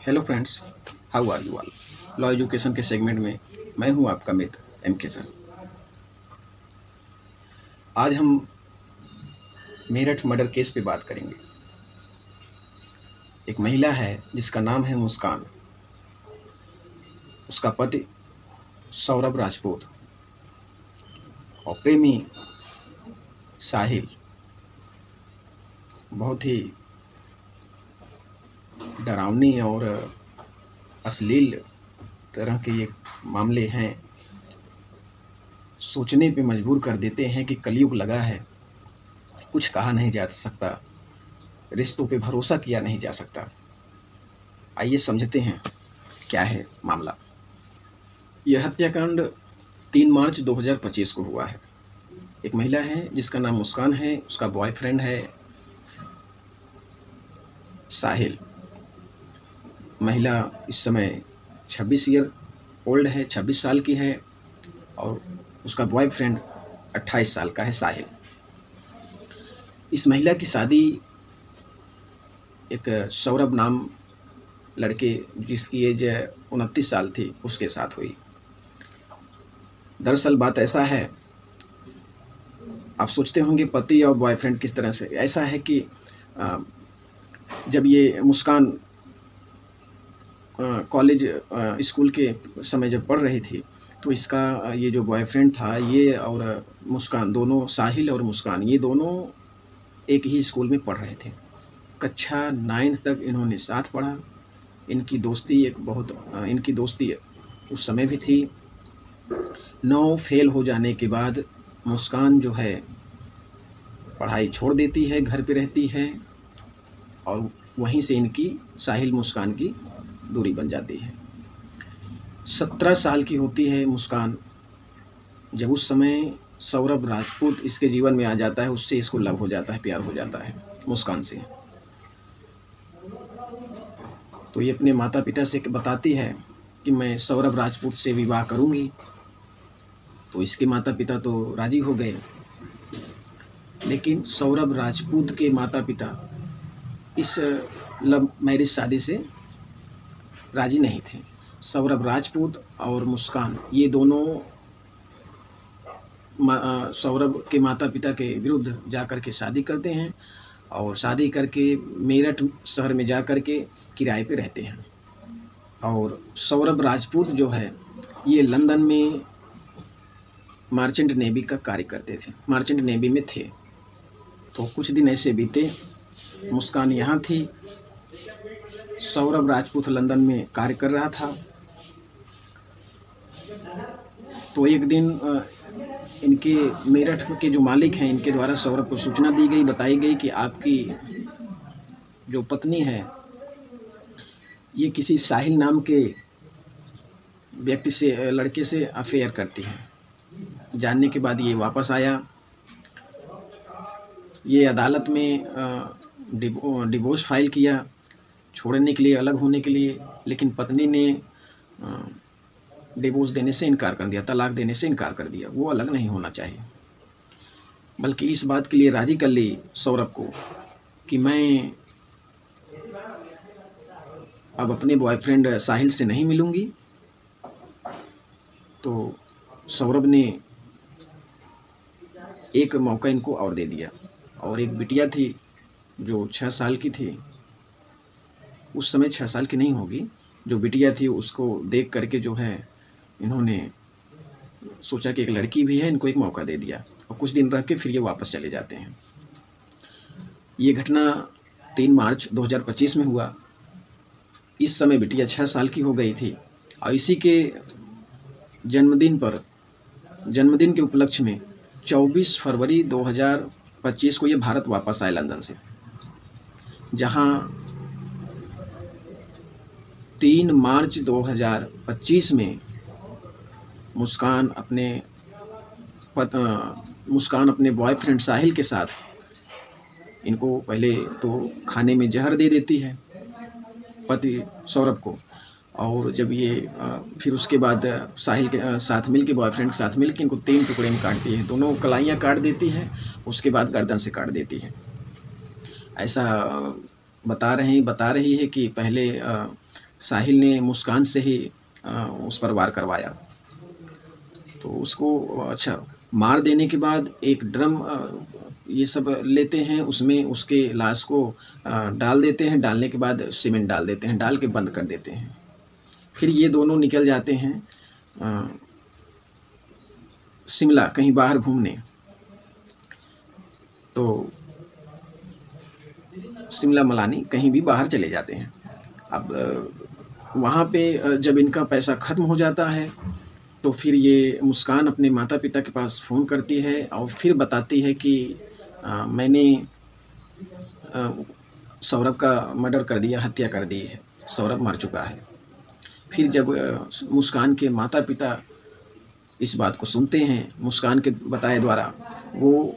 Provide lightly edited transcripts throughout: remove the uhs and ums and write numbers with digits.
Hello friends, how are you all. Law education के segment में मैं हूं आपका मित्र एम के सर। आज हम मेरठ मर्डर केस पे बात करेंगे। एक महिला है जिसका नाम है मुस्कान। उसका पति सौरभ राजपूत और प्रेमी साहिल। बहुत ही डरावनी और अश्लील तरह के ये मामले हैं। सोचने पे मजबूर कर देते हैं कि कलयुग लगा है, कुछ कहा नहीं जा सकता, रिश्तों पे भरोसा किया नहीं जा सकता। आइए समझते हैं क्या है मामला। यह हत्याकांड 3 मार्च 2025 को हुआ है। एक महिला है जिसका नाम मुस्कान है, उसका बॉयफ्रेंड है साहिल। महिला इस समय 26 ईयर ओल्ड है, 26 साल की है और उसका बॉयफ्रेंड 28 साल का है साहिल। इस महिला की शादी एक सौरभ नाम लड़के जिसकी एज 29 साल थी उसके साथ हुई। दरअसल बात ऐसा है, आप सोचते होंगे पति और बॉयफ्रेंड किस तरह से। ऐसा है कि जब ये मुस्कान कॉलेज स्कूल के समय जब पढ़ रही थी तो इसका ये जो बॉयफ्रेंड था, ये और मुस्कान दोनों, साहिल और मुस्कान, ये दोनों एक ही स्कूल में पढ़ रहे थे। कक्षा 9 तक इन्होंने साथ पढ़ा। इनकी दोस्ती उस समय भी थी। 9 फेल हो जाने के बाद मुस्कान जो है पढ़ाई छोड़ देती है, घर पे रहती है और वहीं से इनकी साहिल मुस्कान की दूरी बन जाती है। 17 साल की होती है मुस्कान जब उस समय सौरभ राजपूत इसके जीवन में आ जाता है। उससे इसको लव हो जाता है, प्यार हो जाता है मुस्कान से। तो ये अपने माता पिता से बताती है कि मैं सौरभ राजपूत से विवाह करूंगी। तो इसके माता पिता तो राजी हो गए, लेकिन सौरभ राजपूत के माता पिता इस लव मैरिज शादी से राजी नहीं थे। सौरभ राजपूत और मुस्कान ये दोनों सौरभ के माता पिता के विरुद्ध जाकर के शादी करते हैं और शादी करके मेरठ शहर में जाकर के किराए पे रहते हैं। और सौरभ राजपूत जो है ये लंदन में मर्चेंट नेवी का कार्य करते थे, मर्चेंट नेवी में थे। तो कुछ दिन ऐसे बीते, मुस्कान यहाँ थी, सौरभ राजपूत लंदन में कार्य कर रहा था। तो एक दिन इनके मेरठ के जो मालिक हैं, इनके द्वारा सौरभ को सूचना दी गई, बताई गई कि आपकी जो पत्नी है ये किसी साहिल नाम के व्यक्ति से, लड़के से अफेयर करती है। जानने के बाद ये वापस आया। ये अदालत में डिवोर्स फाइल किया, छोड़ने के लिए, अलग होने के लिए, लेकिन पत्नी ने डिवोर्स देने से इनकार कर दिया, तलाक देने से इनकार कर दिया। वो अलग नहीं होना चाहिए, बल्कि इस बात के लिए राजी कर ली सौरभ को कि मैं अब अपने बॉयफ्रेंड साहिल से नहीं मिलूंगी। तो सौरभ ने एक मौका इनको और दे दिया। और एक बिटिया थी जो 6 साल की थी, उस समय 6 साल की नहीं होगी, जो बिटिया थी उसको देख करके जो है इन्होंने सोचा कि एक लड़की भी है, इनको एक मौका दे दिया और कुछ दिन रह के फिर ये वापस चले जाते हैं। ये घटना 3 मार्च 2025 में हुआ। इस समय बिटिया 6 साल की हो गई थी और इसी के जन्मदिन के उपलक्ष्य में 24 फरवरी 2025 को ये भारत वापस आए लंदन से, जहां 3 मार्च 2025 में मुस्कान अपने बॉयफ्रेंड साहिल के साथ इनको पहले तो खाने में जहर दे देती है, पति सौरभ को। और जब ये फिर उसके बाद साहिल के साथ मिल के, बॉयफ्रेंड के साथ मिल के इनको 3 टुकड़े में काटती है। दोनों कलाइयाँ काट देती है, उसके बाद गर्दन से काट देती है। ऐसा बता रही है कि पहले साहिल ने मुस्कान से ही उस पर वार करवाया। तो उसको अच्छा मार देने के बाद एक ड्रम ये सब लेते हैं, उसमें उसके लाश को डाल देते हैं। डालने के बाद सीमेंट डाल देते हैं, डाल के बंद कर देते हैं। फिर ये दोनों निकल जाते हैं शिमला कहीं बाहर घूमने। तो शिमला मनाली कहीं भी बाहर चले जाते हैं। अब वहाँ पे जब इनका पैसा ख़त्म हो जाता है तो फिर ये मुस्कान अपने माता पिता के पास फ़ोन करती है और फिर बताती है कि मैंने सौरभ का मर्डर कर दिया, हत्या कर दी है, सौरभ मर चुका है। फिर जब मुस्कान के माता पिता इस बात को सुनते हैं मुस्कान के बताए द्वारा, वो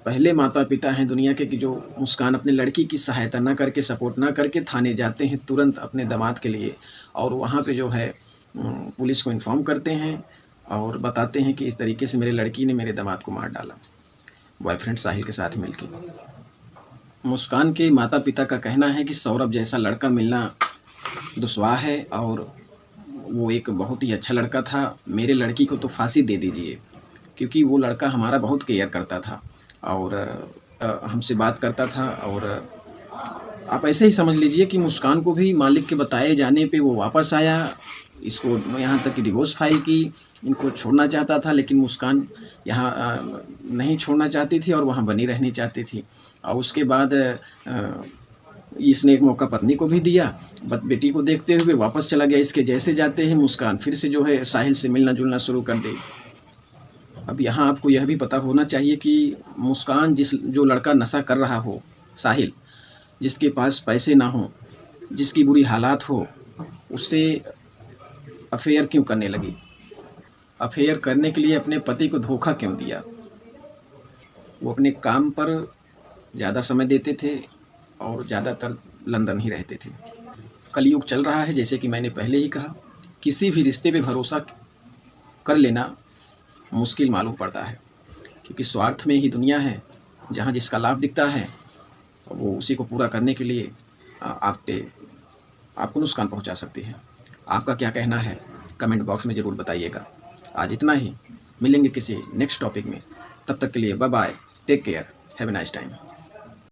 पहले माता पिता हैं दुनिया के कि जो मुस्कान अपने लड़की की सहायता ना करके, सपोर्ट ना करके थाने जाते हैं तुरंत अपने दामाद के लिए, और वहाँ पे जो है पुलिस को इन्फॉर्म करते हैं और बताते हैं कि इस तरीके से मेरे लड़की ने मेरे दामाद को मार डाला, बॉयफ्रेंड साहिल के साथ मिलकर। मुस्कान के माता पिता का कहना है कि सौरभ जैसा लड़का मिलना दुश्वार है और वो एक बहुत ही अच्छा लड़का था, मेरे लड़की को तो फांसी दे दीजिए, क्योंकि वो लड़का हमारा बहुत केयर करता था और हमसे बात करता था। और आप ऐसे ही समझ लीजिए कि मुस्कान को भी मालिक के बताए जाने पे वो वापस आया, इसको यहाँ तक कि डिवोर्स फाइल की, इनको छोड़ना चाहता था, लेकिन मुस्कान यहाँ नहीं छोड़ना चाहती थी और वहाँ बनी रहनी चाहती थी। और उसके बाद इसने एक मौका पत्नी को भी दिया, बेटी को देखते हुए वापस चला गया। इसके जैसे जाते हैं मुस्कान फिर से जो है साहिल से मिलना जुलना शुरू कर दे। अब यहाँ आपको यह भी पता होना चाहिए कि मुस्कान जो लड़का नशा कर रहा हो, साहिल, जिसके पास पैसे ना हो, जिसकी बुरी हालात हो, उससे अफेयर क्यों करने लगी, अफेयर करने के लिए अपने पति को धोखा क्यों दिया। वो अपने काम पर ज़्यादा समय देते थे और ज़्यादातर लंदन ही रहते थे। कलयुग चल रहा है, जैसे कि मैंने पहले ही कहा, किसी भी रिश्ते पे भरोसा कर लेना मुश्किल मालूम पड़ता है, क्योंकि स्वार्थ में ही दुनिया है। जहाँ जिसका लाभ दिखता है वो उसी को पूरा करने के लिए आपको नुकसान पहुँचा सकती है। आपका क्या कहना है कमेंट बॉक्स में ज़रूर बताइएगा। आज इतना ही, मिलेंगे किसी नेक्स्ट टॉपिक में, तब तक के लिए bye bye, take care, have a nice time.